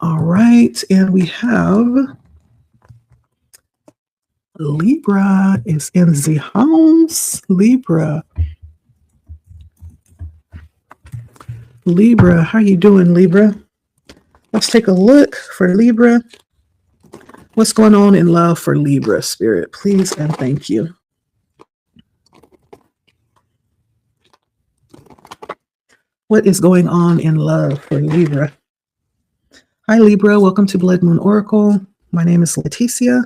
All right, and we have Libra is in the house. Libra, how you doing, Libra? Let's take a look for Libra. What's going on in love for Libra, Spirit? Please and thank you. What is going on in love for Libra? Hi, Libra. Welcome to Blood Moon Oracle. My name is Leticia.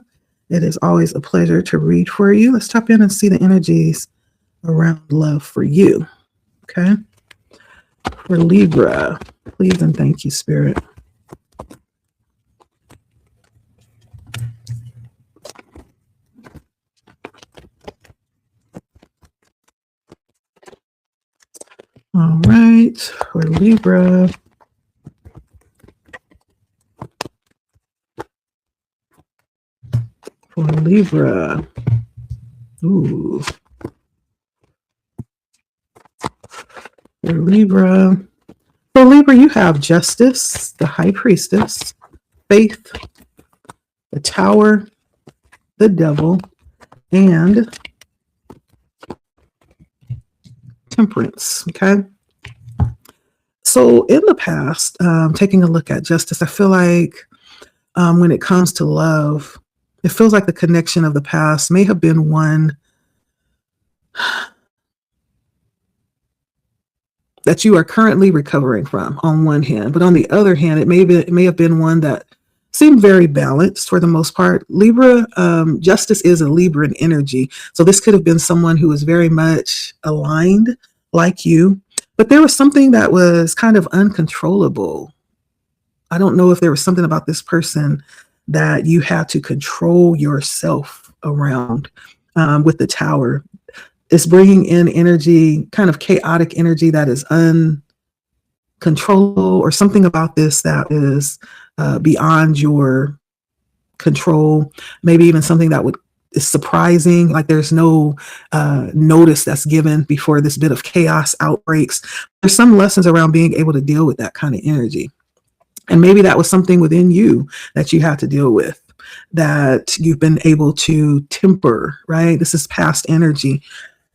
It is always a pleasure to read for you. Let's tap in and see the energies around love for you. Okay. For Libra, please and thank you, Spirit. All right, for Libra. For Libra. Ooh. For Libra. For Libra, you have Justice, the High Priestess, Faith, the Tower, the Devil, and Temperance. Okay. So in the past, taking a look at Justice, I feel like when it comes to love, it feels like the connection of the past may have been one that you are currently recovering from on one hand, but on the other hand, it may have been one that seemed very balanced for the most part. Libra, Justice is a Libran energy. So this could have been someone who was very much aligned like you, but there was something that was kind of uncontrollable. I don't know if there was something about this person that you had to control yourself around. With the Tower, it's bringing in energy, kind of chaotic energy that is uncontrollable, or something about this that is beyond your control. Maybe even something that is surprising, like there's no notice that's given before this bit of chaos outbreaks. There's some lessons around being able to deal with that kind of energy. And maybe that was something within you that you had to deal with, that you've been able to temper, right? This is past energy.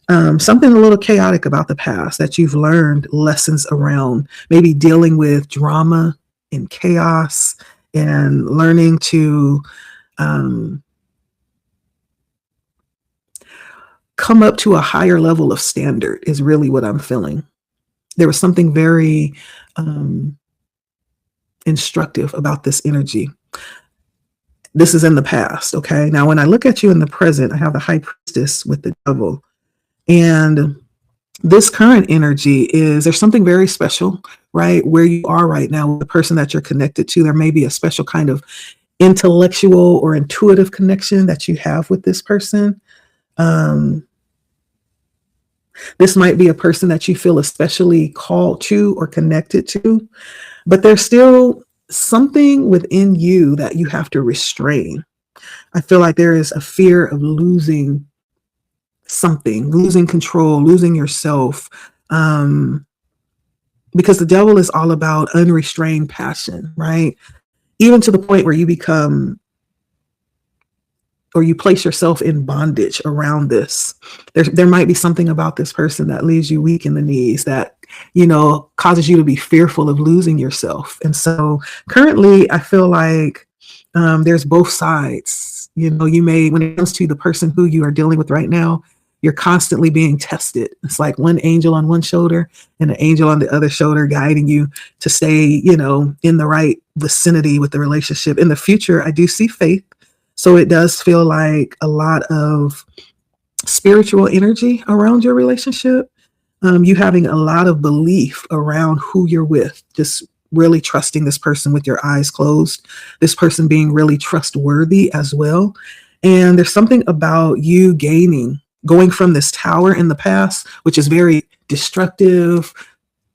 Something a little chaotic about the past that you've learned lessons around, maybe dealing with drama and chaos and learning to come up to a higher level of standard is really what I'm feeling. There was something very instructive about this energy. This is in the past, okay? Now, when I look at you in the present, I have the High Priestess with the Devil. And this current energy there's something very special, right? Where you are right now with the person that you're connected to. There may be a special kind of intellectual or intuitive connection that you have with this person. This might be a person that you feel especially called to or connected to, but there's still something within you that you have to restrain. I feel like there is a fear of losing something, losing control, losing yourself, because the Devil is all about unrestrained passion, right? Even to the point where you become, or you place yourself in bondage around this. There might be something about this person that leaves you weak in the knees, that, causes you to be fearful of losing yourself. And so currently I feel like there's both sides. You may, when it comes to the person who you are dealing with right now, you're constantly being tested. It's like one angel on one shoulder and an angel on the other shoulder guiding you to stay, in the right vicinity with the relationship. In the future, I do see faith. So it does feel like a lot of spiritual energy around your relationship. You having a lot of belief around who you're with, just really trusting this person with your eyes closed, this person being really trustworthy as well. And there's something about you going from this Tower in the past, which is very destructive,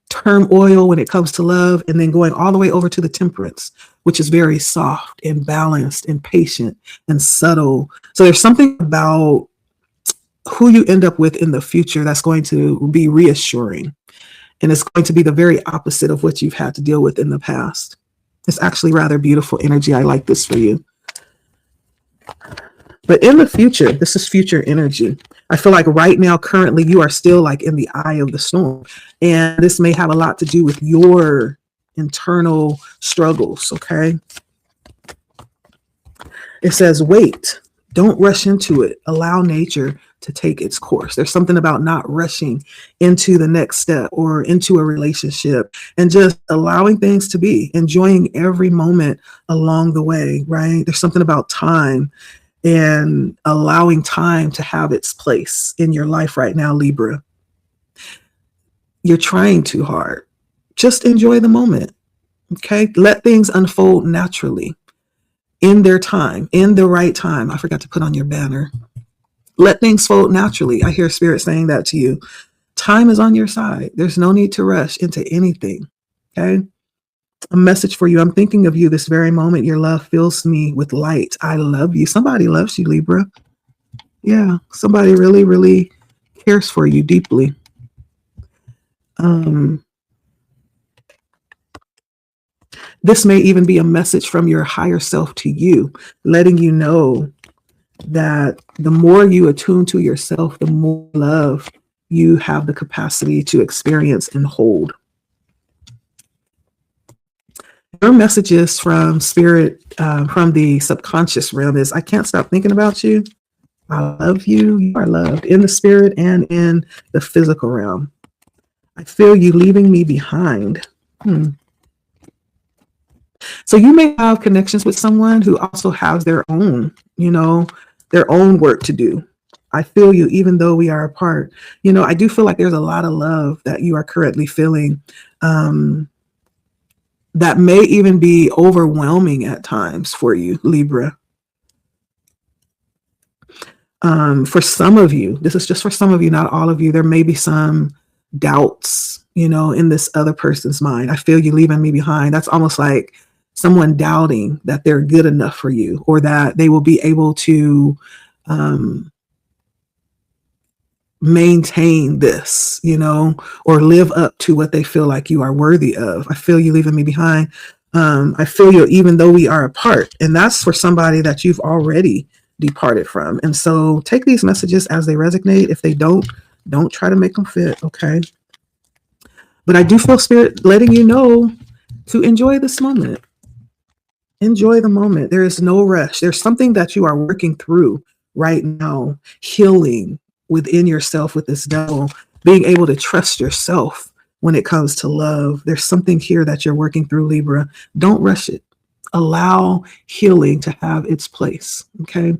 turmoil when it comes to love, and then going all the way over to the Temperance, which is very soft and balanced and patient and subtle. So there's something about who you end up with in the future that's going to be reassuring. And it's going to be the very opposite of what you've had to deal with in the past. It's actually rather beautiful energy. I like this for you. But in the future, this is future energy. I feel like right now, currently, you are still like in the eye of the storm. And this may have a lot to do with your internal struggles, okay? It says, wait, don't rush into it. Allow nature to take its course. There's something about not rushing into the next step or into a relationship and just allowing things to be, enjoying every moment along the way, right? There's something about time and allowing time to have its place in your life right now, Libra. You're trying too hard. Just enjoy the moment, okay? Let things unfold naturally in their time, in the right time. I forgot to put on your banner. Let things fold naturally. I hear Spirit saying that to you. Time is on your side. There's no need to rush into anything, okay? A message for you. I'm thinking of you this very moment. Your love fills me with light. I love you. Somebody loves you, Libra. Yeah, somebody really, really cares for you deeply. This may even be a message from your higher self to you, letting you know that the more you attune to yourself, the more love you have the capacity to experience and hold. Your messages from Spirit, from the subconscious realm is, I can't stop thinking about you. I love you. You are loved in the spirit and in the physical realm. I feel you leaving me behind. So you may have connections with someone who also has their own, their own work to do. I feel you, even though we are apart. I do feel like there's a lot of love that you are currently feeling. That may even be overwhelming at times for you, Libra. For some of you, this is just for some of you, not all of you, there may be some doubts, in this other person's mind. I feel you leaving me behind. That's almost like someone doubting that they're good enough for you or that they will be able to maintain this, or live up to what they feel like you are worthy of. I feel you leaving me behind. I feel you even though we are apart. And that's for somebody that you've already departed from. And so take these messages as they resonate. If they don't try to make them fit, okay? But I do feel Spirit letting you know to enjoy this moment. Enjoy the moment. There is no rush. There's something that you are working through right now, healing within yourself with this devil, being able to trust yourself when it comes to love. There's something here that you're working through, Libra. Don't rush it. Allow healing to have its place, okay?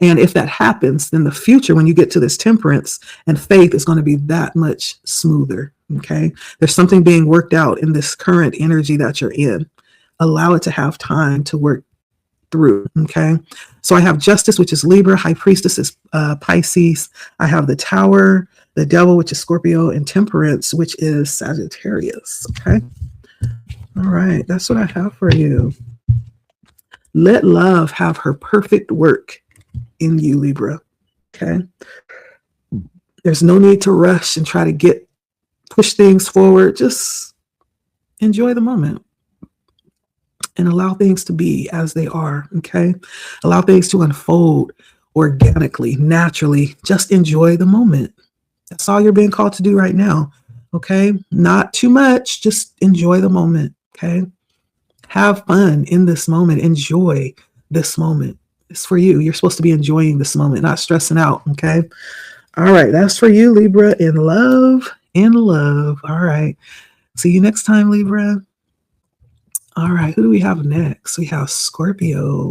And if that happens, then the future, when you get to this temperance and faith, is going to be that much smoother, okay? There's something being worked out in this current energy that you're in. Allow it to have time to work through, okay? So I have Justice, which is Libra. High Priestess is Pisces. I have the Tower, the Devil, which is Scorpio, and Temperance, which is Sagittarius, okay? All right, that's what I have for you. Let love have her perfect work in you, Libra, okay? There's no need to rush and try to push things forward. Just enjoy the moment and allow things to be as they are, okay? Allow things to unfold organically, naturally. Just enjoy the moment. That's all you're being called to do right now, okay? Not too much, just enjoy the moment, okay? Have fun in this moment. Enjoy this moment. It's for you. You're supposed to be enjoying this moment, not stressing out, okay? All right, that's for you, Libra, in love, in love. All right. See you next time, Libra. All right, who do we have next? We have Scorpio.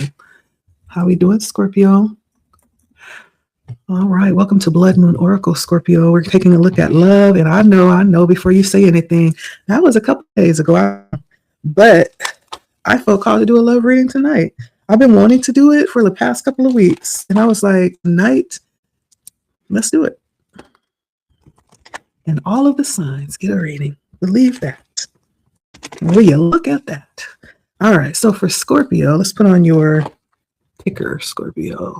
How we doing, Scorpio? All right, welcome to Blood Moon Oracle, Scorpio. We're taking a look at love, and I know before you say anything, that was a couple days ago, but I felt called to do a love reading tonight. I've been wanting to do it for the past couple of weeks, and I was like, tonight, let's do it. And all of the signs get a reading. Believe that. Will you look at that? All right, so for Scorpio, let's put on your picker, Scorpio.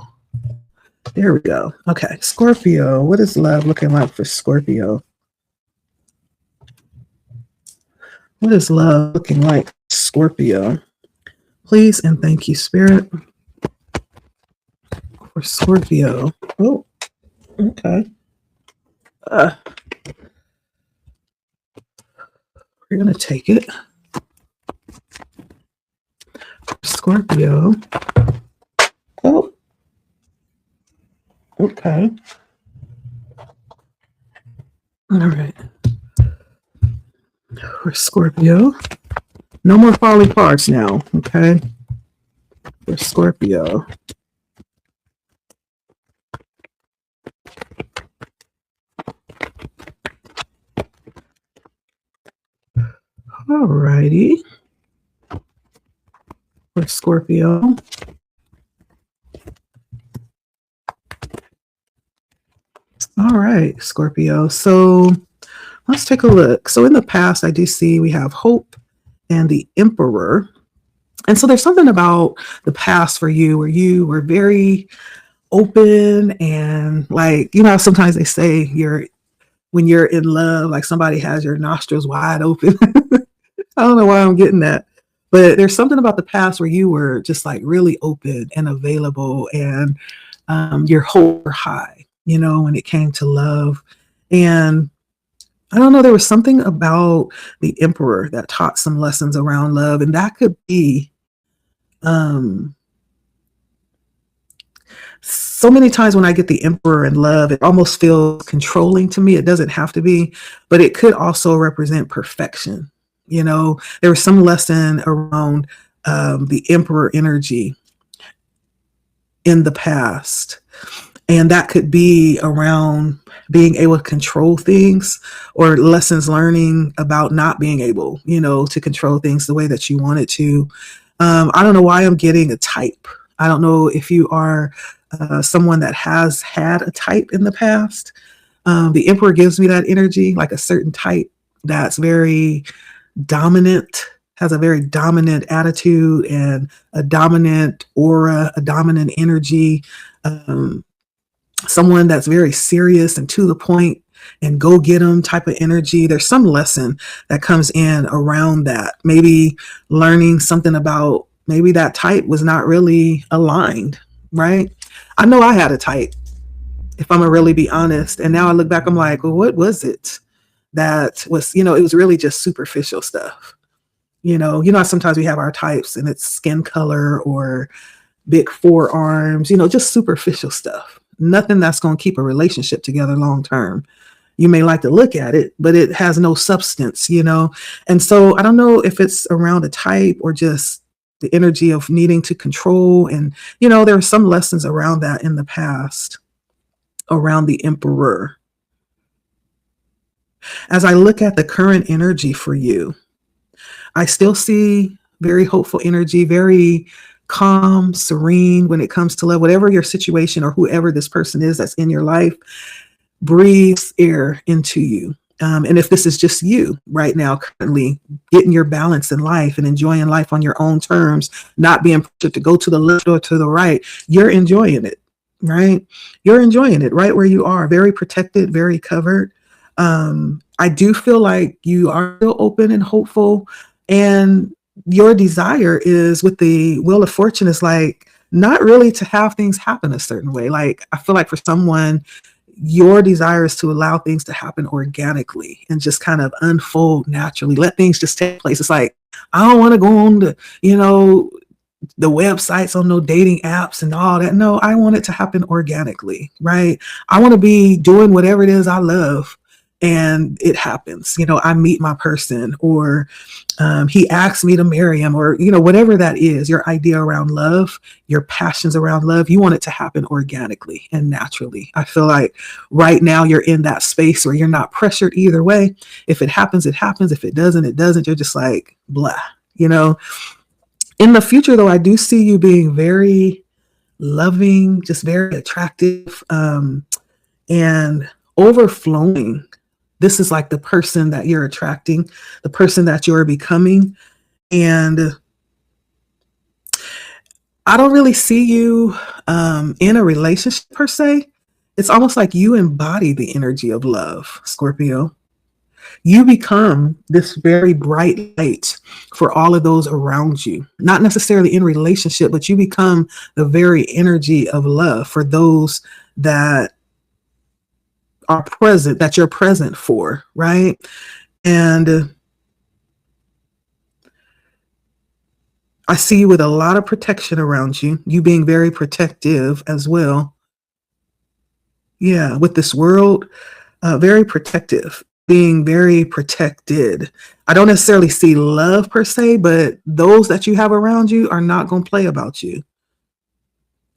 There we go. Okay, Scorpio, what is love looking like for Scorpio? What is love looking like, Scorpio? Please and thank you, Spirit, for Scorpio. Oh, okay. We're going to take it. Scorpio. Oh, okay. All right. For Scorpio. No more falling parts now, okay? For Scorpio. All righty. For Scorpio. All right, Scorpio. So let's take a look. So in the past, I do see we have Hope and the Emperor. And so there's something about the past for you where you were very open and like, you know, sometimes they say when you're in love, like somebody has your nostrils wide open. I don't know why I'm getting that. But there's something about the past where you were just like really open and available and your hopes were high, you know, when it came to love. And I don't know, there was something about the Emperor that taught some lessons around love. And that could be so many times when I get the Emperor in love, it almost feels controlling to me. It doesn't have to be, but it could also represent perfection. You know, there was some lesson around the Emperor energy in the past. And that could be around being able to control things or lessons learning about not being able, you know, to control things the way that you wanted to. I don't know why I'm getting a type. I don't know if you are someone that has had a type in the past. The Emperor gives me that energy, like a certain type that's very dominant, has a very dominant attitude and a dominant aura, a dominant energy. Someone that's very serious and to the point and go get them type of energy. There's some lesson that comes in around that. Maybe learning something about maybe that type was not really aligned, right? I know I had a type, if I'm gonna really be honest. And now I look back, I'm like, well, what was it that was, you know, it was really just superficial stuff. You know, sometimes we have our types and it's skin color or big forearms, you know, just superficial stuff. Nothing that's going to keep a relationship together long term. You may like to look at it, but it has no substance, you know? And so I don't know if it's around a type or just the energy of needing to control. And, you know, there are some lessons around that in the past, around the Emperor. As I look at the current energy for you, I still see very hopeful energy, very calm, serene when it comes to love. Whatever your situation or whoever this person is that's in your life, breathes air into you. And if this is just you right now, currently getting your balance in life and enjoying life on your own terms, not being pressured to go to the left or to the right, you're enjoying it, right? You're enjoying it right where you are, very protected, very covered. I do feel like you are still open and hopeful, and your desire is with the Wheel of Fortune is like not really to have things happen a certain way. Like I feel like for someone, your desire is to allow things to happen organically and just kind of unfold naturally. Let things just take place. It's like, I don't want to go on the, you know, the websites on no dating apps and all that. No, I want it to happen organically, right? I want to be doing whatever it is I love and it happens. You know, I meet my person or he asks me to marry him or, you know, whatever that is, your idea around love, your passions around love, you want it to happen organically and naturally. I feel like right now you're in that space where you're not pressured either way. If it happens, it happens. If it doesn't, it doesn't. You're just like, blah, you know. In the future, though, I do see you being very loving, just very attractive, and overflowing. This is like the person that you're attracting, the person that you're becoming. And I don't really see you in a relationship per se. It's almost like you embody the energy of love, Scorpio. you become this very bright light for all of those around you. Not necessarily in relationship, but you become the very energy of love for those that are present, that you're present for, right? And I see you with a lot of protection around you, you being very protective as well. Yeah, with this world, very protective, being very protected. I don't necessarily see love per se, but those that you have around you are not going to play about you.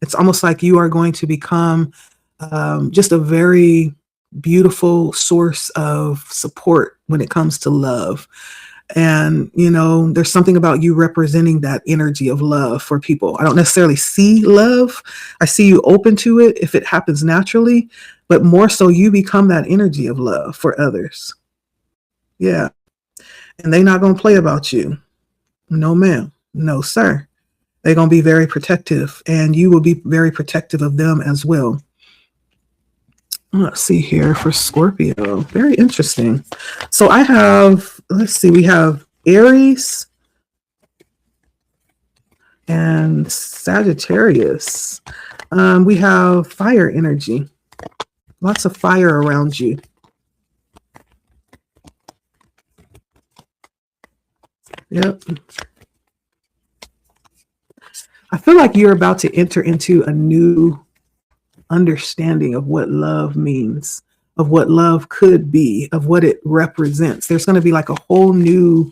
It's almost like you are going to become just a very beautiful source of support when it comes to love. And, you know, there's something about you representing that energy of love for people. I don't necessarily see love. I see you open to it if it happens naturally, but more so you become that energy of love for others. Yeah. And they're not going to play about you. No, ma'am. No, sir. They're going to be very protective, and you will be very protective of them as well. Let's see here for Scorpio. Very interesting. So I have, let's see, we have Aries and Sagittarius. We have fire energy. Lots of fire around you. Yep. I feel like you're about to enter into a new understanding of what love means, of what love could be, of what it represents. There's going to be like a whole new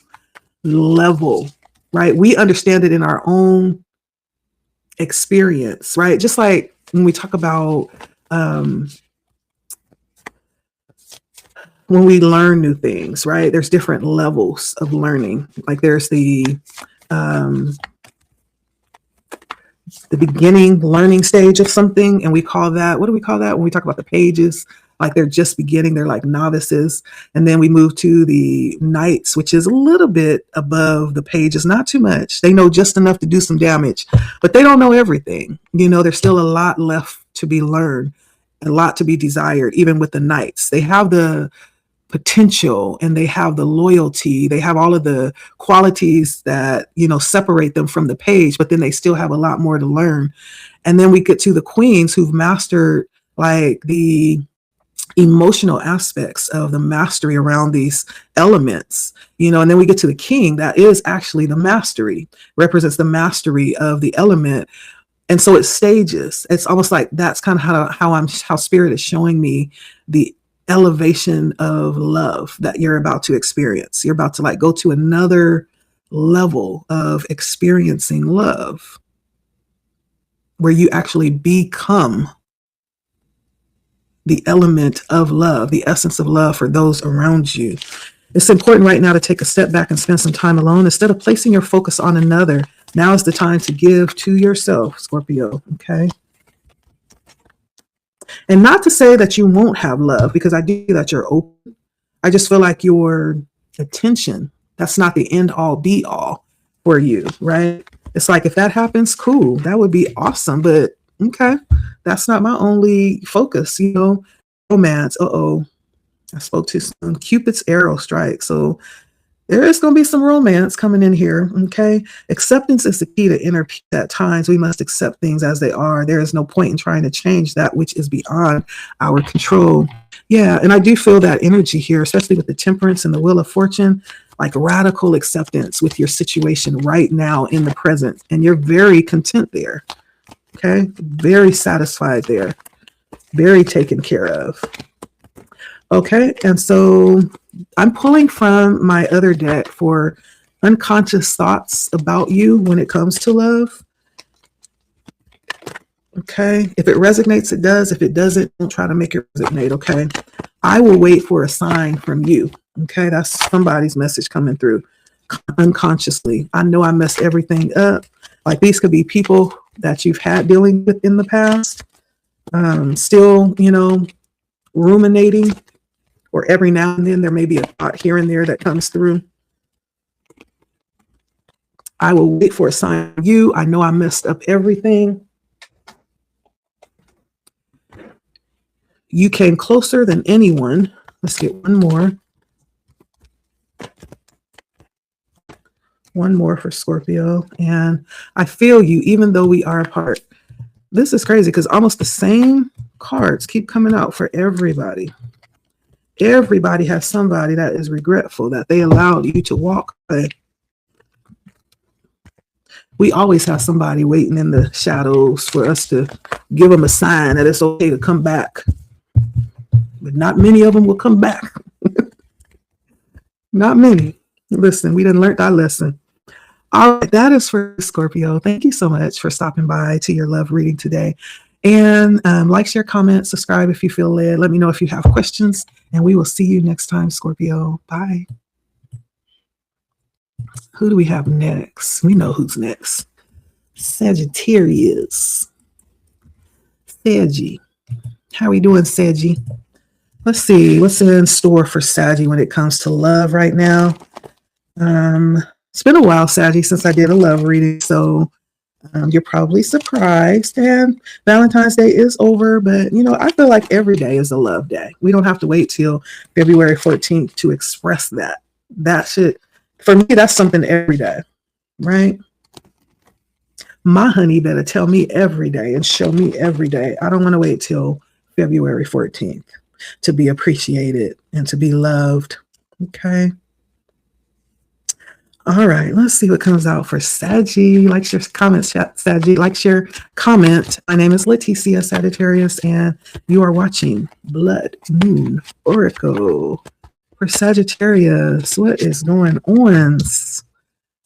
level, right? We understand it in our own experience, right? Just like when we talk about when we learn new things, right? There's different levels of learning. Like there's the beginning learning stage of something, and we call that, what do we call that when we talk about the pages? Like they're just beginning, they're like novices. And then we move to the knights, which is a little bit above the pages, not too much. They know just enough to do some damage, but they don't know everything. You know, there's still a lot left to be learned, a lot to be desired, even with the knights. They have the potential and they have the loyalty, they have all of the qualities that, you know, separate them from the page, but then they still have a lot more to learn. And then we get to the queens who've mastered like the emotional aspects of the mastery around these elements, you know. And then we get to the king, that is actually the mastery, represents the mastery of the element. And so it stages. It's almost like that's kind of how spirit is showing me the elevation of love that you're about to experience. You're about to like go to another level of experiencing love where you actually become the element of love, the essence of love for those around you. It's important right now to take a step back and spend some time alone. Instead of placing your focus on another, now is the time to give to yourself, Scorpio, okay? And not to say that you won't have love, because I do that you're open. I just feel like your attention, that's not the end all be all for you, right? It's like if that happens, cool, that would be awesome. But okay, that's not my only focus, you know. Romance, I spoke too soon. Cupid's arrow strike. So there is going to be some romance coming in here, okay? Acceptance is the key to inner peace. At times, we must accept things as they are. There is no point in trying to change that which is beyond our control. Yeah, and I do feel that energy here, especially with the temperance and the wheel of fortune, like radical acceptance with your situation right now in the present. And you're very content there, okay? Very satisfied there, very taken care of. Okay, and so I'm pulling from my other deck for unconscious thoughts about you when it comes to love. Okay, if it resonates, it does. If it doesn't, don't try to make it resonate, okay? I will wait for a sign from you, okay? That's somebody's message coming through unconsciously. I know I messed everything up. Like these could be people that you've had dealing with in the past, still, you know, ruminating. Or every now and then there may be a thought here and there that comes through. I will wait for a sign from you. I know I messed up everything. You came closer than anyone. Let's get one more. One more for Scorpio. And I feel you, even though we are apart. This is crazy because almost the same cards keep coming out for everybody. Everybody has somebody that is regretful that they allowed you to walk away. We always have somebody waiting in the shadows for us to give them a sign that it's okay to come back. But not many of them will come back. Not many. Listen, we done learned our lesson. All right, that is for Scorpio. Thank you so much for stopping by to your love reading today. And like, share, comment, subscribe if you feel led. Let me know if you have questions, and we will see you next time, Scorpio. Bye. Who do we have next? We know who's next. Sagittarius. Saggy. How are we doing, Saggy? Let's see what's in store for Saggy when it comes to love right now. It's been a while, Saggy, since I did a love reading, so you're probably surprised. And Valentine's Day is over, but you know, I feel like every day is a love day. We don't have to wait till February 14th to express that. That should, for me, that's something every day, right? My honey better tell me every day and show me every day. I don't want to wait till February 14th to be appreciated and to be loved. Okay. All right, let's see what comes out for Saggy. Like, share, comment, Saggy. Like, share, comment. My name is Leticia Sagittarius, and you are watching Blood Moon Oracle for Sagittarius. What is going on?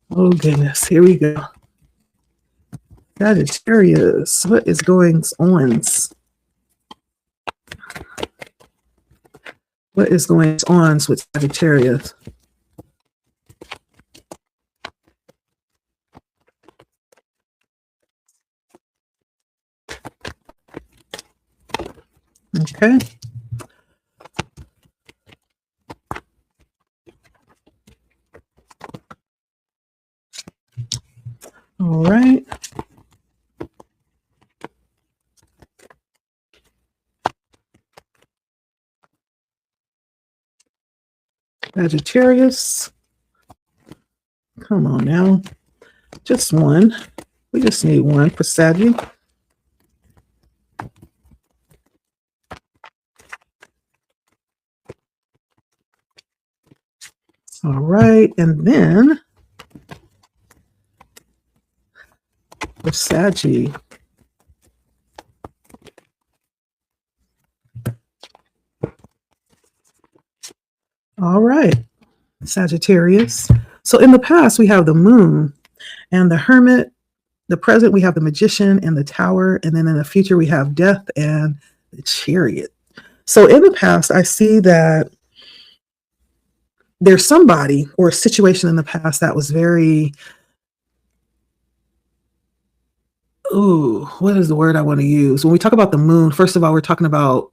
Oh, goodness. Here we go. Sagittarius, what is going on? What is going on with Sagittarius? Okay. All right. Sagittarius. Come on now. Just one. We just need one for Saggy. All right, and then for Saggy. All right, Sagittarius. So in the past, we have the Moon and the Hermit. The present, we have the Magician and the Tower. And then in the future, we have Death and the Chariot. So in the past, I see that there's somebody or a situation in the past that was very, what is the word I want to use? When we talk about the Moon, first of all, we're talking about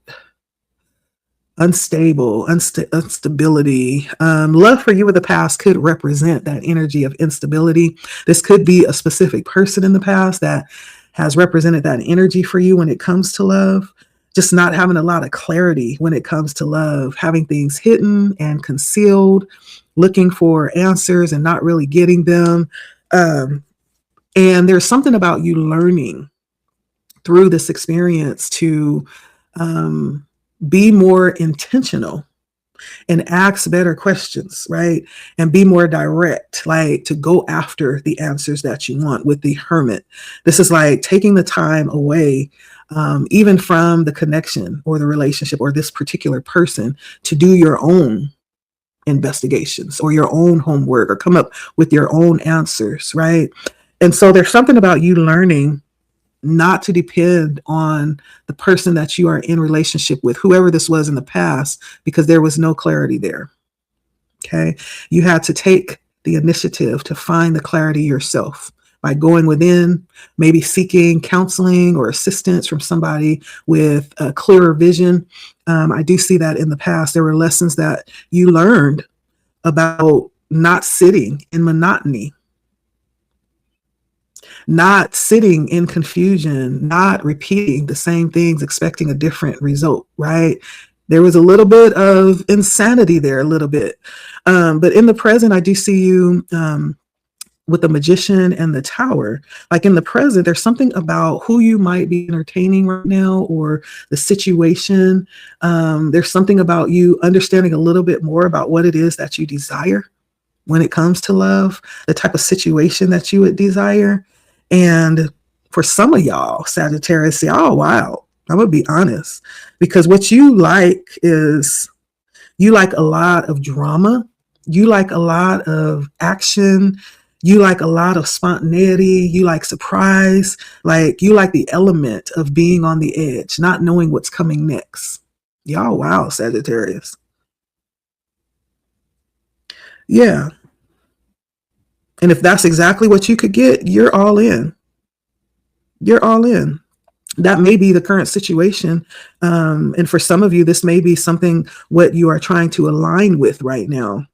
unstable, instability. Love for you in the past could represent that energy of instability. This could be a specific person in the past that has represented that energy for you when it comes to love. Just not having a lot of clarity when it comes to love, having things hidden and concealed, looking for answers and not really getting them. And there's something about you learning through this experience to be more intentional and ask better questions, right? And be more direct, like to go after the answers that you want with the Hermit. This is like taking the time away, even from the connection or the relationship or this particular person, to do your own investigations or your own homework or come up with your own answers, right? And so there's something about you learning not to depend on the person that you are in relationship with, whoever this was in the past, because there was no clarity there. Okay. You had to take the initiative to find the clarity yourself by going within, maybe seeking counseling or assistance from somebody with a clearer vision. I do see that in the past, there were lessons that you learned about not sitting in monotony, not sitting in confusion, not repeating the same things, expecting a different result, right? There was a little bit of insanity there, a little bit. But in the present, I do see you with the Magician and the Tower. Like in the present, there's something about who you might be entertaining right now or the situation. There's something about you understanding a little bit more about what it is that you desire when it comes to love, the type of situation that you would desire. And for some of y'all, Sagittarius, y'all wild. I'm going to be honest, because what you like is you like a lot of drama. You like a lot of action. You like a lot of spontaneity. You like surprise. Like you like the element of being on the edge, not knowing what's coming next. Y'all, wow, Sagittarius. Yeah. And if that's exactly what you could get, you're all in. You're all in. That may be the current situation. And for some of you, this may be something what you are trying to align with right now.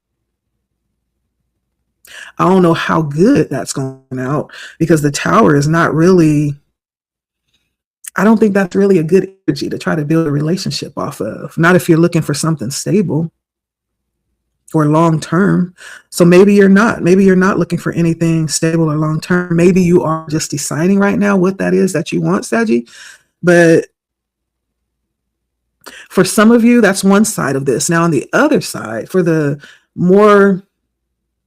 I don't know how good that's going out because the Tower is not really, I don't think that's really a good energy to try to build a relationship off of. Not if you're looking for something stable or long term. So maybe you're not looking for anything stable or long term. Maybe you are just deciding right now what that is that you want, Saggy. But for some of you, that's one side of this. Now on the other side, for the more,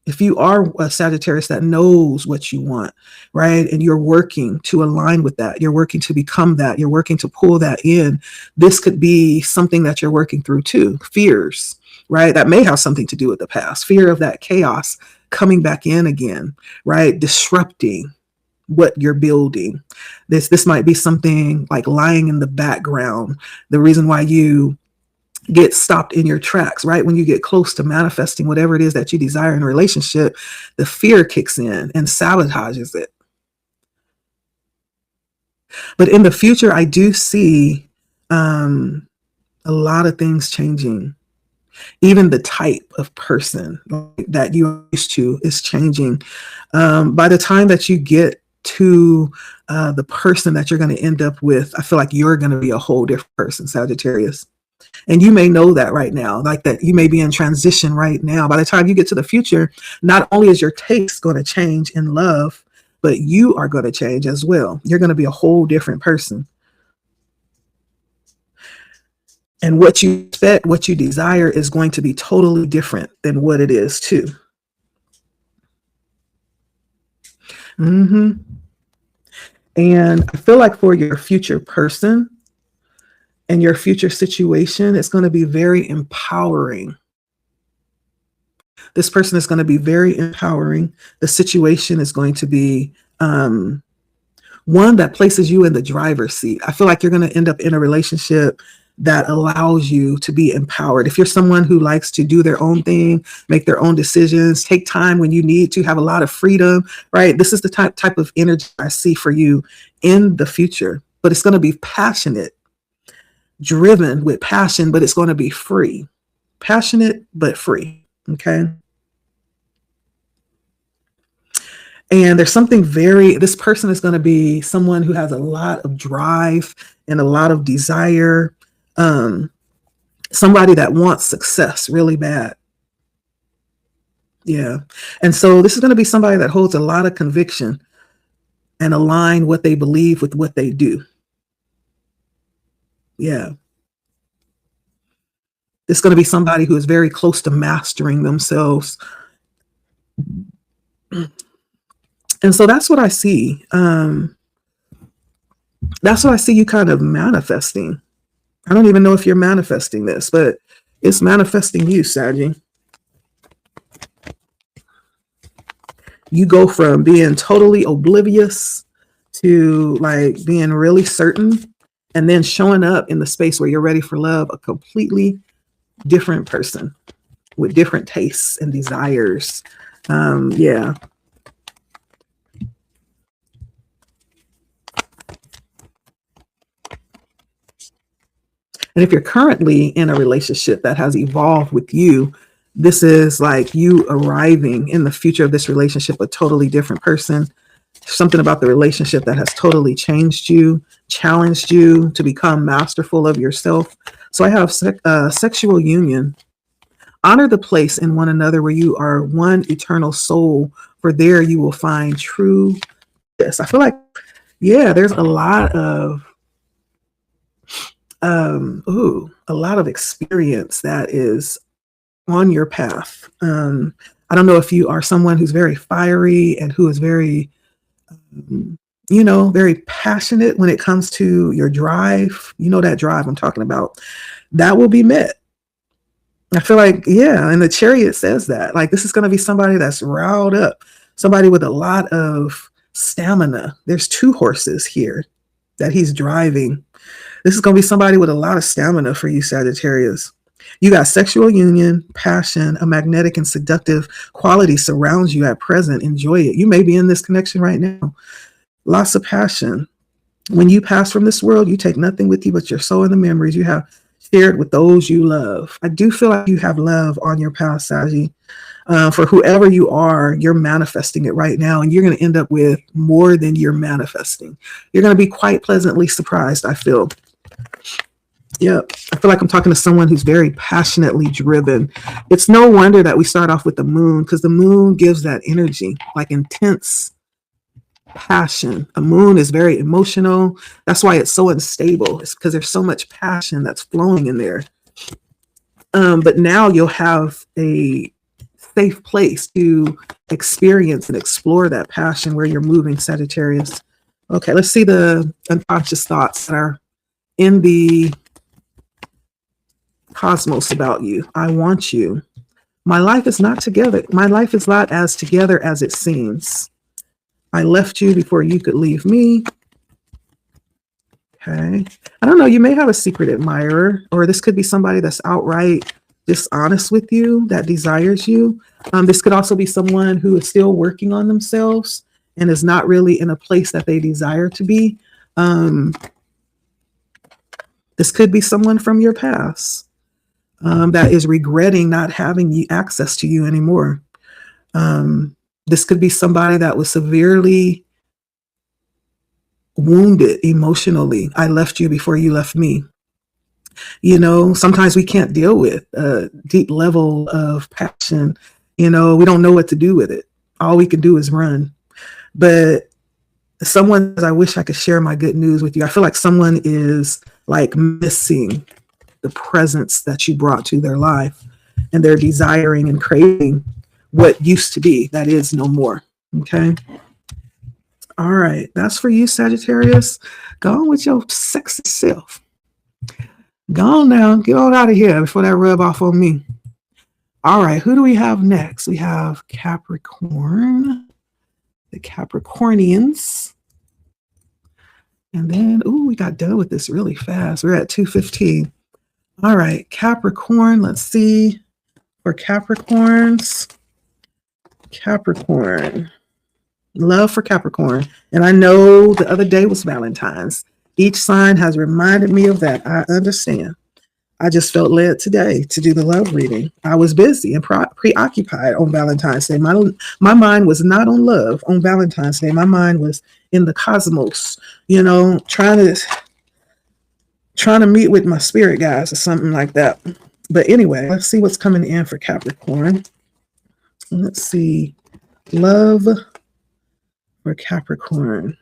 if you are a Sagittarius that knows what you want, right? And you're working to align with that. You're working to become that. You're working to pull that in. This could be something that you're working through too. Fears, right? That may have something to do with the past. Fear of that chaos coming back in again, right? Disrupting what you're building. This might be something like lying in the background. The reason why you get stopped in your tracks, right? When you get close to manifesting whatever it is that you desire in a relationship, the fear kicks in and sabotages it. But in the future, I do see a lot of things changing. Even the type of person that you're used to is changing. By the time that you get to the person that you're going to end up with, I feel like you're going to be a whole different person, Sagittarius. And you may know that right now, like that you may be in transition right now. By the time you get to the future, not only is your taste going to change in love, but you are going to change as well. You're going to be a whole different person. And what you expect, what you desire is going to be totally different than what it is too. And I feel like for your future person and your future situation, it's going to be very empowering. This person is going to be very empowering. The situation is going to be one that places you in the driver's seat. I feel like you're going to end up in a relationship that allows you to be empowered. If you're someone who likes to do their own thing, make their own decisions, take time when you need to, have a lot of freedom, right? This is the type of energy I see for you in the future. But it's going to be passionate, driven with passion, but it's going to be free. Passionate, but free. Okay. And there's something this person is going to be someone who has a lot of drive and a lot of desire. Somebody that wants success really bad. Yeah. And so this is going to be somebody that holds a lot of conviction and align what they believe with what they do. Yeah. It's going to be somebody who is very close to mastering themselves. And so that's what I see. That's what I see you kind of manifesting. I don't even know if you're manifesting this, but it's manifesting you, Saggy. You go from being totally oblivious to like being really certain and then showing up in the space where you're ready for love, a completely different person with different tastes and desires. Yeah. And if you're currently in a relationship that has evolved with you, this is like you arriving in the future of this relationship, a totally different person. Something about the relationship that has totally changed you, challenged you to become masterful of yourself. So I have sexual union, Honor the place in one another where you are one eternal soul, for there you will find true bliss. I feel like, yeah, there's a lot of a lot of experience that is on your path. I don't know if you are someone who's very fiery and who is very, very passionate when it comes to your drive. You know, that drive I'm talking about, that will be met. I feel like, yeah, and the Chariot says that. Like, this is going to be somebody that's riled up, somebody with a lot of stamina. There's 2 horses here that he's driving. This is going to be somebody with a lot of stamina for you, Sagittarius. You got sexual union, passion, a magnetic and seductive quality surrounds you at present. Enjoy it. You may be in this connection right now. Lots of passion. When you pass from this world, you take nothing with you but your soul and the memories you have shared with those you love. I do feel like you have love on your path, Saggy. For whoever you are, you're manifesting it right now, and you're going to end up with more than you're manifesting. You're going to be quite pleasantly surprised, I feel. Yep. I feel like I'm talking to someone who's very passionately driven. It's no wonder that we start off with the moon, because the moon gives that energy, like intense passion. A moon is very emotional. That's why it's so unstable. It's because there's so much passion that's flowing in there. But now you'll have a safe place to experience and explore that passion where you're moving, Sagittarius. Okay, let's see the unconscious thoughts that are in the cosmos about you. I want you. My life is not together. My life is not as together as it seems. I left you before you could leave me. Okay. I don't know. You may have a secret admirer, or this could be somebody that's outright dishonest with you, that desires you. This could also be someone who is still working on themselves and is not really in a place that they desire to be. This could be someone from your past that is regretting not having access to you anymore. This could be somebody that was severely wounded emotionally. I left you before you left me. You know, sometimes we can't deal with a deep level of passion. You know, we don't know what to do with it. All we can do is run. But someone says, I wish I could share my good news with you. I feel like someone is like missing the presence that you brought to their life, and they're desiring and craving what used to be that is no more. Okay. All right. That's for you, Sagittarius. Go on with your sexy self. Go on now. Get on out of here before that rub off on me. All right. Who do we have next? We have Capricorn. The Capricornians. And then, we got done with this really fast. We're at 2:15. All right. Capricorn. Let's see. For Capricorns. Capricorn. Love for Capricorn. And I know the other day was Valentine's. Each sign has reminded me of that. I understand. I just felt led today to do the love reading. I was busy and preoccupied on Valentine's Day. My mind was not on love on Valentine's Day. My mind was in the cosmos, you know, trying to meet with my spirit guides or something like that. But anyway, let's see what's coming in for Capricorn. Let's see. Love for Capricorn.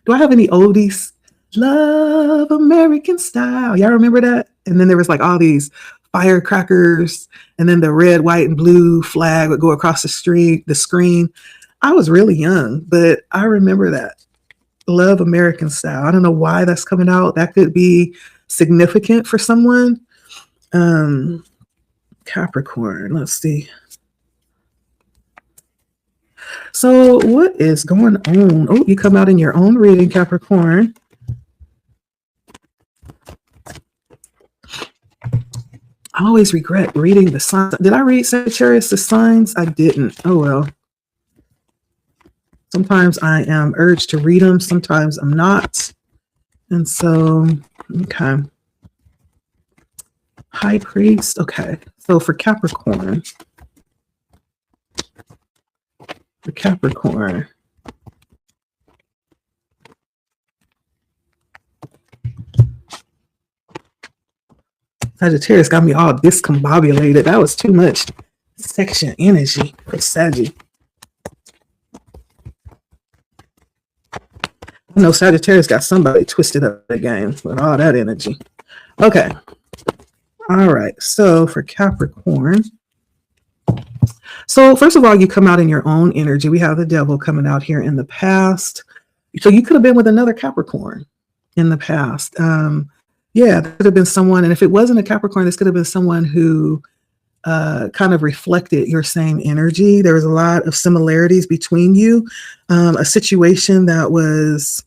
Do I have any oldies? Love American Style. Y'all remember that? And then there was like all these firecrackers, and then the red, white, and blue flag would go across the screen. I was really young, but I remember that. Love American Style. I don't know why that's coming out. That could be significant for someone. Capricorn. Let's see. So what is going on? Oh, you come out in your own reading, Capricorn. I always regret reading the signs. Did I read Sagittarius, the signs? I didn't. Oh, well. Sometimes I am urged to read them. Sometimes I'm not. And so, okay. High Priest. Okay. So for Capricorn. For Capricorn. Sagittarius got me all discombobulated. That was too much section energy for Saggy. I know Sagittarius got somebody twisted up the game with all that energy. Okay. All right. So for Capricorn. So first of all, you come out in your own energy. We have the devil coming out here in the past. So you could have been with another Capricorn in the past. Yeah, there could have been someone. And if it wasn't a Capricorn, this could have been someone who kind of reflected your same energy. There was a lot of similarities between you. A situation that was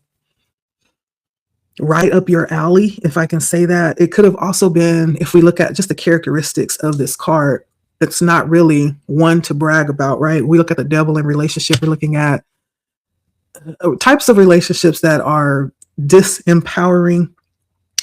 right up your alley, if I can say that. It could have also been, if we look at just the characteristics of this card, it's not really one to brag about, right? We look at the devil in relationship. We're looking at types of relationships that are disempowering.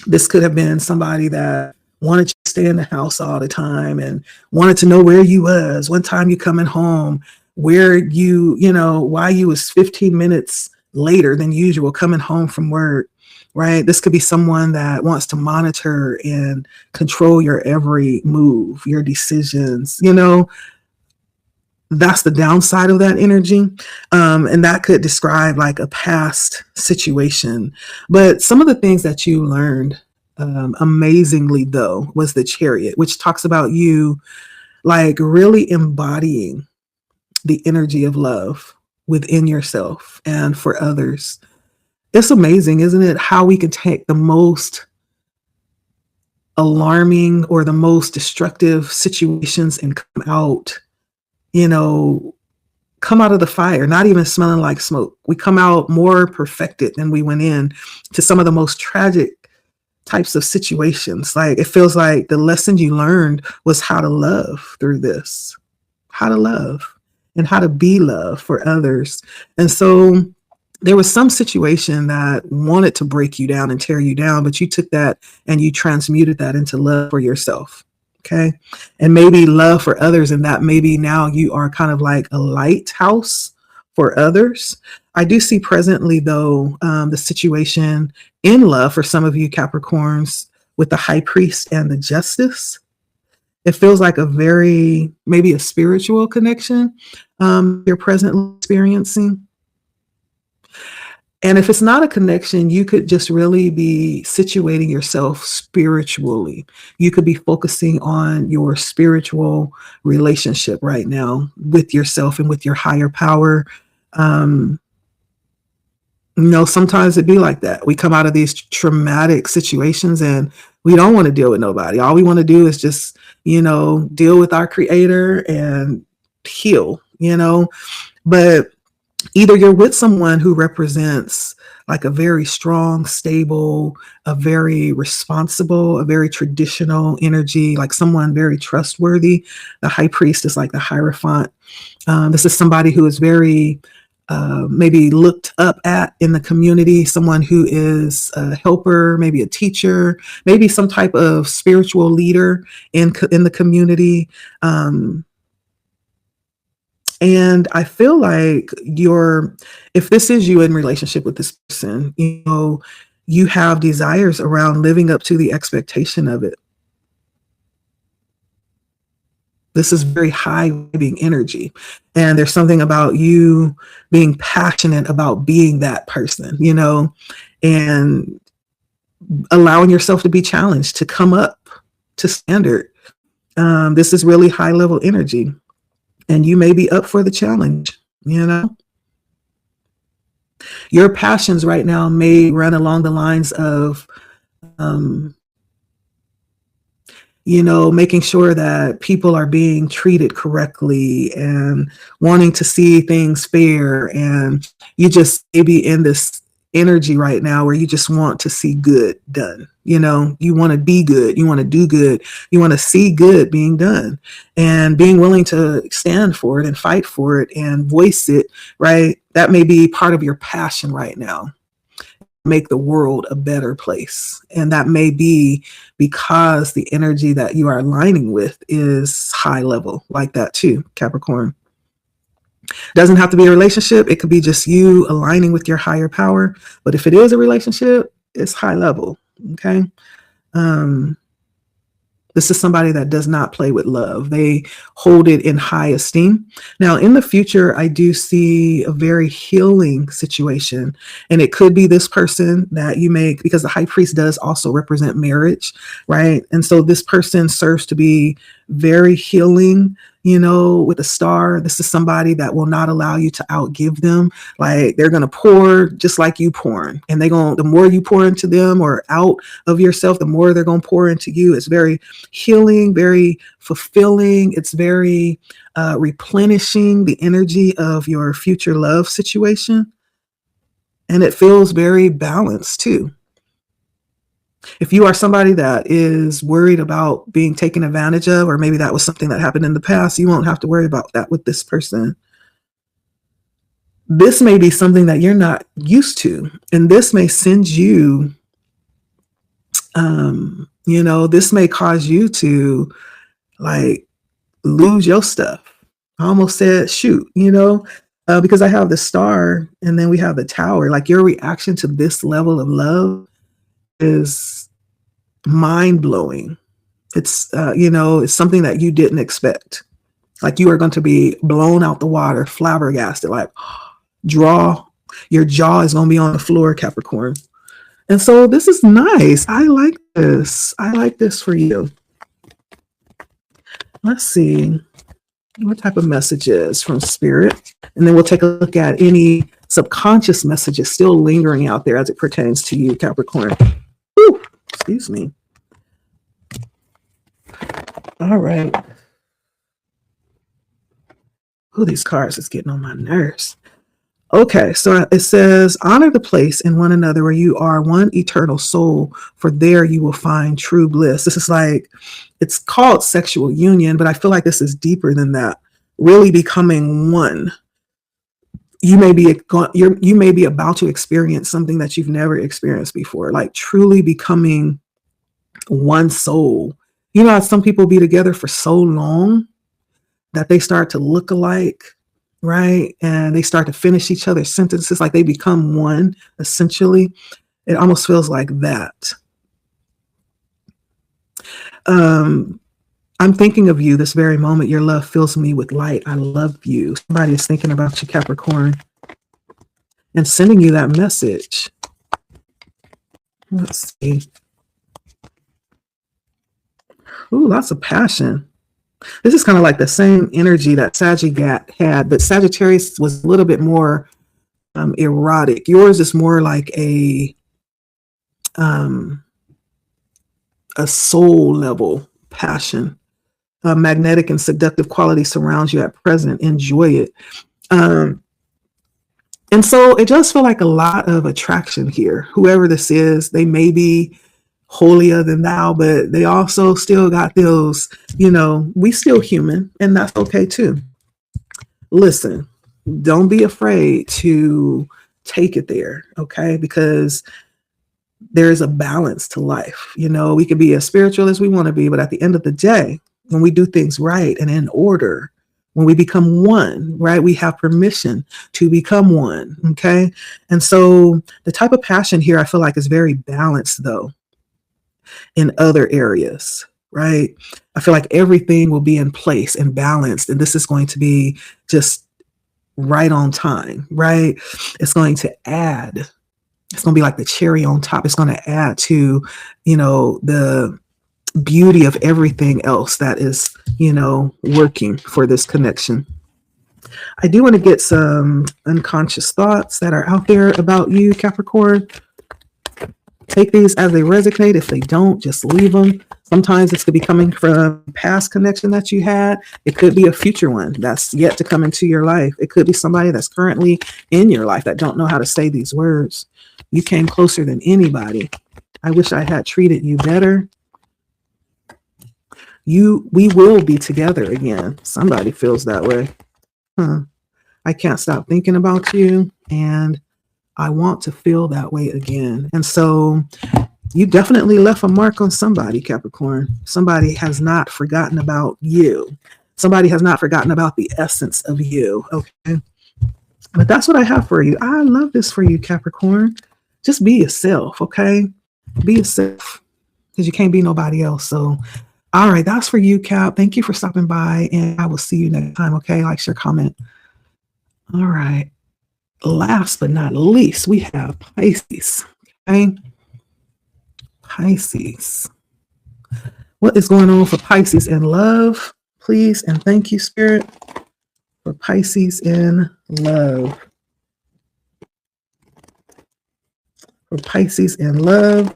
This could have been somebody that wanted you to stay in the house all the time and wanted to know where you was, what time you coming home, where you know, why you was 15 minutes later than usual coming home from work, right? This could be someone that wants to monitor and control your every move, your decisions, you know. That's the downside of that energy. And that could describe like a past situation. But some of the things that you learned amazingly, though, was the Chariot, which talks about you like really embodying the energy of love within yourself and for others. It's amazing, isn't it, how we can take the most alarming or the most destructive situations and come out, you know, come out of the fire, not even smelling like smoke. We come out more perfected than we went in to some of the most tragic types of situations. Like, it feels like the lesson you learned was how to love through this, how to love and how to be love for others. And so there was some situation that wanted to break you down and tear you down, but you took that and you transmuted that into love for yourself. Okay. And maybe love for others. And that maybe now you are kind of like a lighthouse for others. I do see presently, though, the situation in love for some of you Capricorns with the High Priest and the Justice. It feels like a very, maybe a spiritual connection you're presently experiencing. And if it's not a connection, you could just really be situating yourself spiritually. You could be focusing on your spiritual relationship right now with yourself and with your higher power. You know, sometimes it be like that. We come out of these traumatic situations and we don't want to deal with nobody. All we want to do is just, you know, deal with our creator and heal, you know. But either you're with someone who represents like a very strong, stable, a very responsible, a very traditional energy, like someone very trustworthy. The High Priest is like the Hierophant. This is somebody who is very maybe looked up at in the community, someone who is a helper, maybe a teacher, maybe some type of spiritual leader in the community. And I feel like if this is you in relationship with this person, you know, you have desires around living up to the expectation of it. This is very high vibrating energy. And there's something about you being passionate about being that person, you know, and allowing yourself to be challenged, to come up to standard. This is really high level energy. And you may be up for the challenge, you know. Your passions right now may run along the lines of, you know, making sure that people are being treated correctly and wanting to see things fair. And you just maybe in this energy right now where you just want to see good done. You know, you want to be good. You want to do good. You want to see good being done and being willing to stand for it and fight for it and voice it, right? That may be part of your passion right now. Make the world a better place. And that may be because the energy that you are aligning with is high level like that too, Capricorn. Doesn't have to be a relationship. It could be just you aligning with your higher power. But if it is a relationship, it's high level. Okay. This is somebody that does not play with love. They hold it in high esteem. Now, in the future, I do see a very healing situation. And it could be this person that you make, because the high priest does also represent marriage, right? And so this person serves to be very healing. With a star, this is somebody that will not allow you to outgive them. Like, they're going to pour just like you pouring, and the more you pour into them or out of yourself, the more they're going to pour into you. It's very healing, very fulfilling. It's very replenishing the energy of your future love situation. And it feels very balanced too. If you are somebody that is worried about being taken advantage of, or maybe that was something that happened in the past, you won't have to worry about that with this person. This may be something that you're not used to, and this may send you, this may cause you to like lose your stuff. I almost said shoot, because I have the star and then we have the tower. Like, your reaction to this level of love is mind-blowing. It's it's something that you didn't expect. Like, you are going to be blown out the water, flabbergasted, like your jaw is going to be on the floor, Capricorn. And so this is nice. I like this. I like this for you. Let's see what type of messages from Spirit, and then we'll take a look at any subconscious messages still lingering out there as it pertains to you, Capricorn. Whew, excuse me. All right. Oh, these cards is getting on my nerves. Okay, so it says, honor the place in one another where you are one eternal soul, for there you will find true bliss. This is like, it's called sexual union, but I feel like this is deeper than that. Really becoming one. You may be about to experience something that you've never experienced before, like truly becoming one soul. How some people be together for so long that they start to look alike, right? And they start to finish each other's sentences, like they become one, essentially. It almost feels like that. I'm thinking of you this very moment. Your love fills me with light. I love you. Somebody is thinking about you, Capricorn, and sending you that message. Let's see. Ooh, lots of passion. This is kind of like the same energy that Sagittarius had, but Sagittarius was a little bit more erotic. Yours is more like a soul level passion. Magnetic and seductive quality surrounds you at present. Enjoy it. And so it does feel like a lot of attraction here. Whoever this is, they may be holier than thou, but they also still got those, we still human, and that's okay too. Listen, don't be afraid to take it there, okay? Because there's a balance to life. We can be as spiritual as we want to be, but at the end of the day, when we do things right and in order, when we become one, right, we have permission to become one, okay? And so the type of passion here, I feel like, is very balanced, though, in other areas, right? I feel like everything will be in place and balanced, and this is going to be just right on time, right? It's going to add, it's going to be like the cherry on top. It's going to add to, the beauty of everything else that is, working for this connection. I do want to get some unconscious thoughts that are out there about you, Capricorn. Take these as they resonate. If they don't, just leave them. Sometimes this could be coming from a past connection that you had. It could be a future one that's yet to come into your life. It could be somebody that's currently in your life that don't know how to say these words. You came closer than anybody. I wish I had treated you better. We will be together again. Somebody feels that way. I can't stop thinking about you, and I want to feel that way again. And so you definitely left a mark on somebody, Capricorn. Somebody has not forgotten about you. Somebody has not forgotten about the essence of you. Okay. But that's what I have for you. I love this for you, Capricorn. Just be yourself. Okay. Be yourself, because you can't be nobody else. So All right, that's for you, Cap. Thank you for stopping by, and I will see you next time. Okay, like, share, comment. All right. Last but not least, we have Pisces. Okay, Pisces. What is going on for Pisces in love? Please and thank you, Spirit, for Pisces in love. For Pisces in love.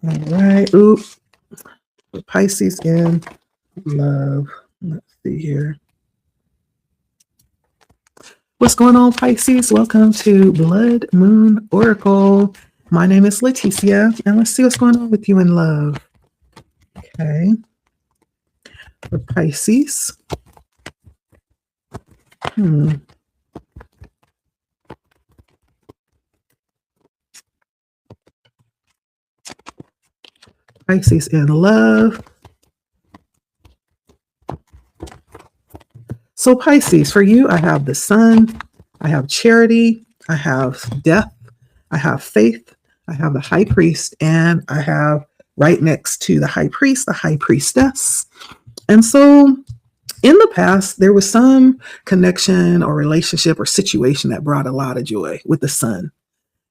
All right. Oop. For Pisces in love. Let's see here. What's going on, Pisces? Welcome to Blood Moon Oracle. My name is Leticia, and let's see what's going on with you in love. Okay. For Pisces. Pisces in love. So Pisces, for you, I have the Sun, I have charity, I have death, I have faith, I have the High Priest, and I have right next to the High Priest, the High Priestess. And so in the past, there was some connection or relationship or situation that brought a lot of joy with the Sun.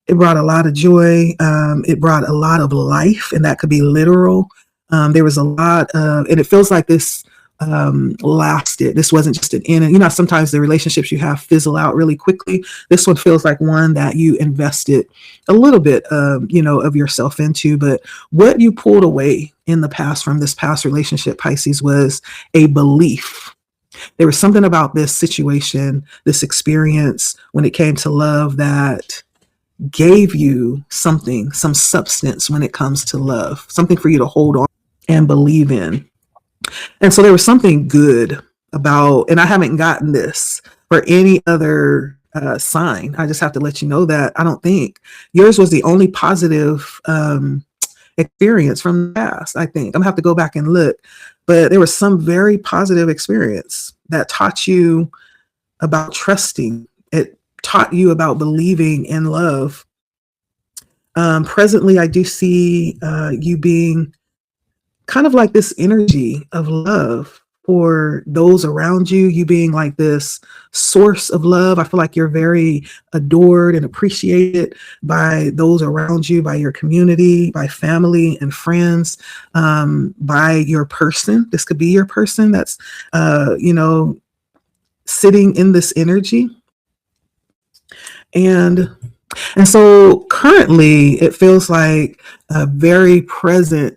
It brought a lot of joy. It brought a lot of life, and that could be literal. There was a lot of, and it feels like this lasted. This wasn't just an in, and sometimes the relationships you have fizzle out really quickly. This one feels like one that you invested a little bit of yourself into, but what you pulled away in the past from this past relationship, Pisces, was a belief. There was something about this situation, this experience when it came to love that gave you something, some substance when it comes to love, something for you to hold on and believe in. And so there was something good about, and I haven't gotten this for any other sign. I just have to let you know that I don't think yours was the only positive experience from the past. I think I'm gonna have to go back and look, but there was some very positive experience that taught you about trusting. It taught you about believing in love. Presently, I do see you being kind of like this energy of love for those around you, you being like this source of love. I feel like you're very adored and appreciated by those around you, by your community, by family and friends, by your person. This could be your person that's, sitting in this energy. And so currently it feels like a very present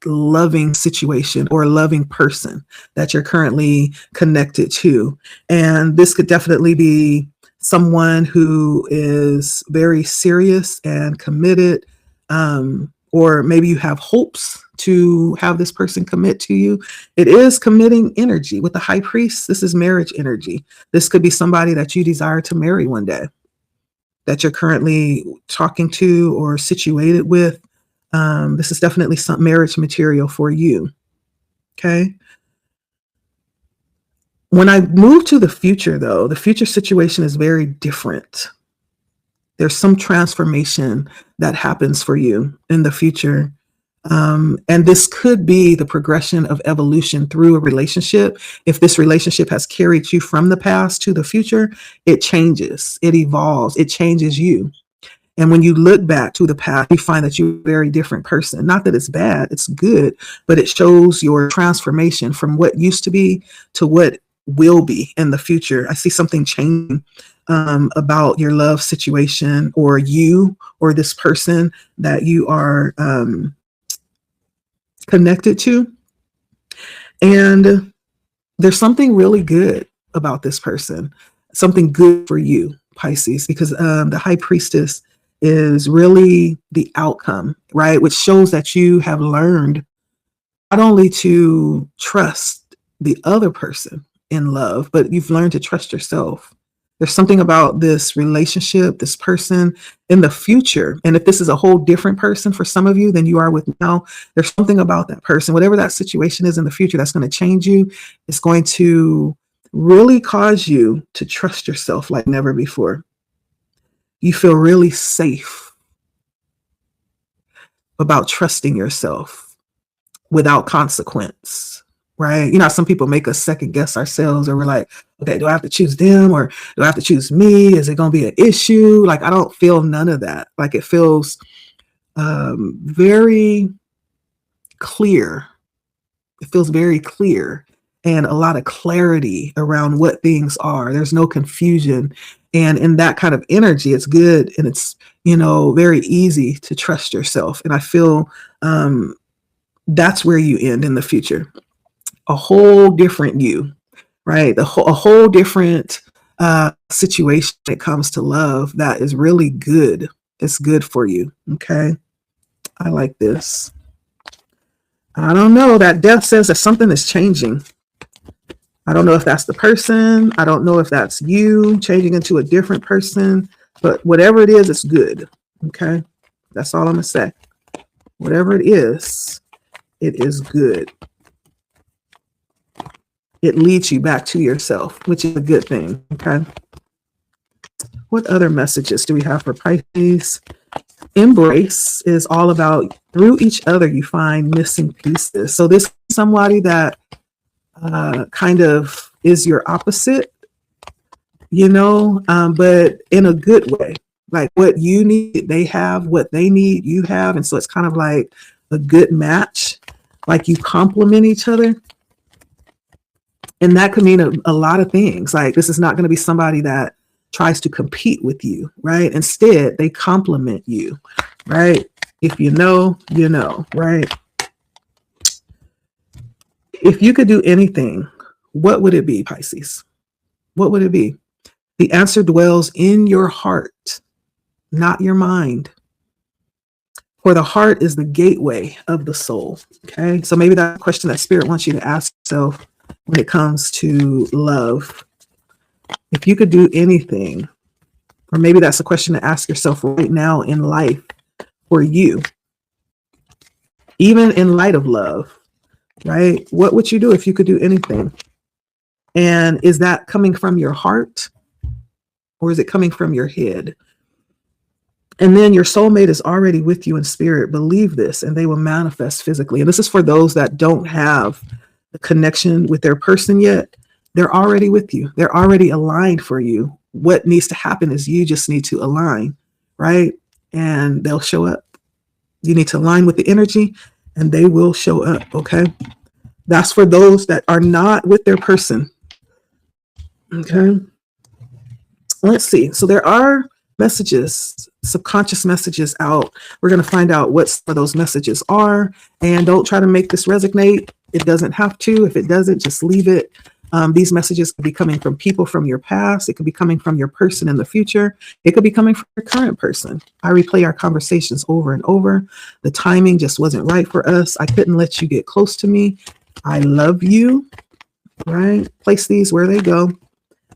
loving situation or loving person that you're currently connected to. And this could definitely be someone who is very serious and committed, or maybe you have hopes to have this person commit to you. It is committing energy with the High Priest. This is marriage energy. This could be somebody that you desire to marry one day, that you're currently talking to or situated with. This is definitely some marriage material for you. Okay. When I move to the future, though, the future situation is very different. There's some transformation that happens for you in the future. And this could be the progression of evolution through a relationship. If this relationship has carried you from the past to the future, it changes, it evolves, it changes you. And when you look back to the past, you find that you're a very different person. Not that it's bad, it's good, but it shows your transformation from what used to be to what will be in the future. I see something changing about your love situation, or you, or this person that you are connected to. And there's something really good about this person, something good for you, Pisces, because the High Priestess is really the outcome, right? Which shows that you have learned not only to trust the other person in love, but you've learned to trust yourself. There's something about this relationship, this person in the future. And if this is a whole different person for some of you than you are with now, there's something about that person, whatever that situation is in the future, that's going to change you. It's going to really cause you to trust yourself like never before. You feel really safe about trusting yourself. without consequence, right? You know, some people make us second guess ourselves, or we're like, okay, do I have to choose them, or do I have to choose me? Is it going to be an issue? Like, I don't feel none of that. Like, it feels very clear. It feels very clear, and a lot of clarity around what things are. There's no confusion. And in that kind of energy, it's good. And it's, you know, very easy to trust yourself. And I feel that's where you end in the future. A whole different you, right? A whole different situation when it comes to love that is really good. It's good for you. Okay. I like this. I don't know. That death says that something is changing. I don't know if that's the person. I don't know if that's you changing into a different person, but whatever it is, it's good. Okay. That's all I'm going to say. Whatever it is good. It leads you back to yourself, which is a good thing. Okay. What other messages do we have for Pisces? Embrace is all about through each other, you find missing pieces. So this is somebody that kind of is your opposite, you know, but in a good way. Like what you need, they have. What they need, you have. And so it's kind of like a good match, like you complement each other. And that could mean a lot of things. Like this is not going to be somebody that tries to compete with you, right? Instead, they complement you, right? If you know, you know, right? If you could do anything, what would it be, Pisces? What would it be? The answer dwells in your heart, not your mind. For the heart is the gateway of the soul, okay? So maybe that's a question that Spirit wants you to ask yourself when it comes to love. If you could do anything, or maybe that's a question to ask yourself right now in life for you, even in light of love, right? What would you do if you could do anything? And is that coming from your heart, or is it coming from your head? And then your soulmate is already with you in spirit. Believe this, and they will manifest physically. And this is for those that don't have the connection with their person yet. They're already with you. They're already aligned for you. What needs to happen is you just need to align, right? And they'll show up. You need to align with the energy and they will show up, okay? That's for those that are not with their person, okay? Let's see. So there are messages, subconscious messages out. We're going to find out what some of those messages are. And don't try to make this resonate. It doesn't have to. If it doesn't, just leave it. These messages could be coming from people from your past. It could be coming from your person in the future. It could be coming from your current person. I replay our conversations over and over. The timing just wasn't right for us. I couldn't let you get close to me. I love you, right? Place these where they go.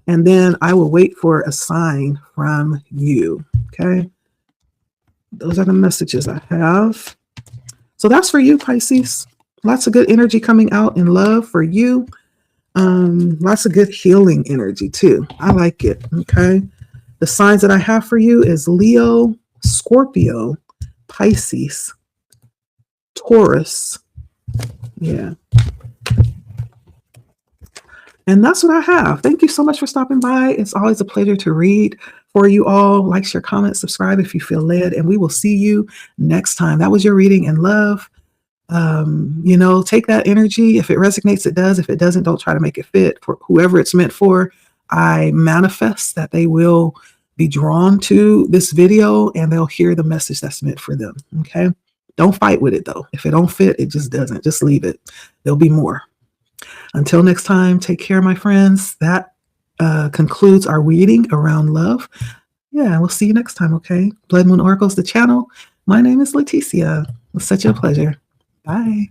And then I will wait for a sign from you, okay? Those are the messages I have. So that's for you, Pisces. Lots of good energy coming out in love for you. Lots of good healing energy too. I like it. Okay. The signs that I have for you is Leo, Scorpio, Pisces, Taurus. Yeah. And that's what I have. Thank you so much for stopping by. It's always a pleasure to read for you all. Like, share, comment, subscribe if you feel led, and we will see you next time. That was your reading in love. You know, take that energy. If it resonates, it does. If it doesn't, don't try to make it fit. For whoever it's meant for, I manifest that they will be drawn to this video and they'll hear the message that's meant for them. Okay. Don't fight with it though. If it don't fit, it just doesn't. Just leave it. There'll be more. Until next time, take care, my friends. That concludes our reading around love. Yeah, we'll see you next time. Okay. Blood Moon Oracles, the channel. My name is Leticia. It was such a pleasure. Bye.